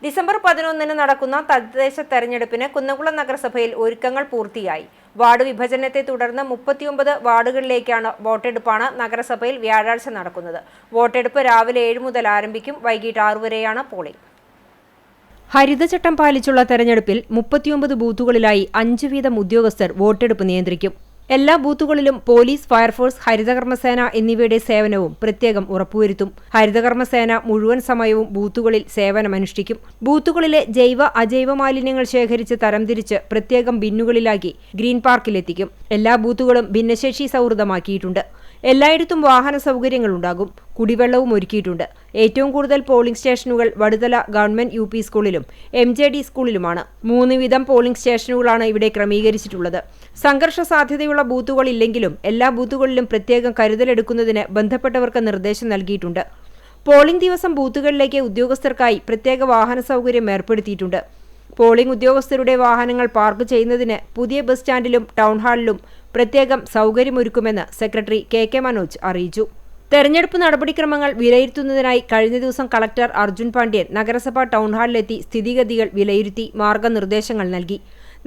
December 11-ന് നടക്കുന്ന തദ്ദേശ തെരഞ്ഞെടുപ്പിന് കുന്നംകുളം നഗരസഭയിൽ ഒരുക്കങ്ങൾ പൂർത്തിയായി. വാർഡ് വിഭജനത്തെ തുടർന്ന് 39 വാർഡുകളിലേക്കാണ് വോട്ടെടുപ്പാണ് നഗരസഭയിൽ വ്യാഴാഴ്ച നടക്കുന്നത്. വോട്ടെടുപ്പ് രാവിലെ 7 മുതൽ ആരംഭിക്കും. വൈകിട്ട് 6 വരെയാണ് പോളിംഗ്. ഹരിതചട്ടം പാലിച്ചുള്ള തെരഞ്ഞെടുപ്പിൽ 39 ബൂത്തുകളിലായി 5 വീതം ഉദ്യോഗസ്ഥർ വോട്ടെടുപ്പ് നിയന്ത്രിക്കും. എല്ലാ ബൂത്തുകളിലും പോലീസ്, ഫയർഫോഴ്സ്, ഹരിതകർമ്മസേന എന്നിവയുടെ സേവനവും പ്രത്യേകം ഉറപ്പുവരുത്തും. ഹരിതകർമ്മസേന മുഴുവൻ സമയവും ബൂത്തുകളിൽ സേവനമനുഷ്ഠിക്കും. ബൂത്തുകളിലെ ജൈവ, അജൈവ മാലിന്യങ്ങൾ ശേഖരിച്ച് തരംതിരിച്ച് പ്രത്യേകം ബിന്നുകളിലാക്കി ഗ്രീൻ പാർക്കിലെത്തിക്കും. എല്ലാ ബൂത്തുകളും ഭിന്നശേഷി സൗഹൃദമാക്കിയിട്ടുണ്ട്. എല്ലായിടത്തും വാഹന സൗകര്യങ്ങളുണ്ടാകും. കുടിവെള്ളവും ഒരുക്കിയിട്ടുണ്ട്. ഏറ്റവും കൂടുതൽ പോളിംഗ് സ്റ്റേഷനുകൾ വടുതല ഗവൺമെന്റ് UP സ്കൂളിലും MJD സ്കൂളിലുമാണ്. 3 വീതം പോളിംഗ് സ്റ്റേഷനുകളാണ് ഇവിടെ ക്രമീകരിച്ചിട്ടുള്ളത്. സംഘർഷ സാധ്യതയുള്ള ബൂത്തുകളില്ലെങ്കിലും എല്ലാ ബൂത്തുകളിലും പ്രത്യേകം കരുതലെടുക്കുന്നതിന് ബന്ധപ്പെട്ടവർക്ക് നിർദ്ദേശം നൽകിയിട്ടുണ്ട്. പോളിംഗ് ദിവസം ബൂത്തുകളിലേക്ക് ഉദ്യോഗസ്ഥർക്കായി പ്രത്യേക വാഹന സൗകര്യം ഏർപ്പെടുത്തിയിട്ടുണ്ട്. പോളിംഗ് ഉദ്യോഗസ്ഥരുടെ വാഹനങ്ങൾ പാർക്ക് ചെയ്യുന്നതിന് പുതിയ ബസ് സ്റ്റാൻഡിലും ടൗൺഹാളിലും പ്രത്യേകം സൗകര്യമൊരുക്കുമെന്ന് സെക്രട്ടറി KK മനോജ് അറിയിച്ചു. തെരഞ്ഞെടുപ്പ് നടപടിക്രമങ്ങൾ വിലയിരുത്തുന്നതിനായി കഴിഞ്ഞ ദിവസം കളക്ടർ അർജുൻ പാണ്ഡ്യൻ നഗരസഭാ ടൗൺഹാളിലെത്തി സ്ഥിതിഗതികൾ വിലയിരുത്തി മാർഗനിർദ്ദേശങ്ങൾ നൽകി.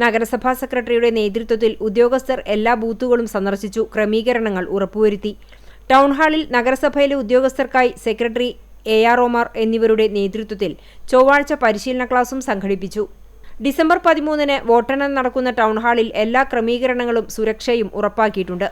നഗരസഭാ സെക്രട്ടറിയുടെ നേതൃത്വത്തിൽ ഉദ്യോഗസ്ഥർ എല്ലാ ബൂത്തുകളും സന്ദർശിച്ചു ക്രമീകരണങ്ങൾ ഉറപ്പുവരുത്തി. ടൗൺഹാളിൽ നഗരസഭയിലെ ഉദ്യോഗസ്ഥർക്കായി സെക്രട്ടറി AR ഒമാർ എന്നിവരുടെ നേതൃത്വത്തിൽ ചൊവ്വാഴ്ച പരിശീലന ക്ലാസും സംഘടിപ്പിച്ചു. ഡിസംബർ 13-ന് വോട്ടെണ്ണൽ നടക്കുന്ന ടൗൺഹാളിൽ എല്ലാ ക്രമീകരണങ്ങളും സുരക്ഷയും ഉറപ്പാക്കിയിട്ടുണ്ട്.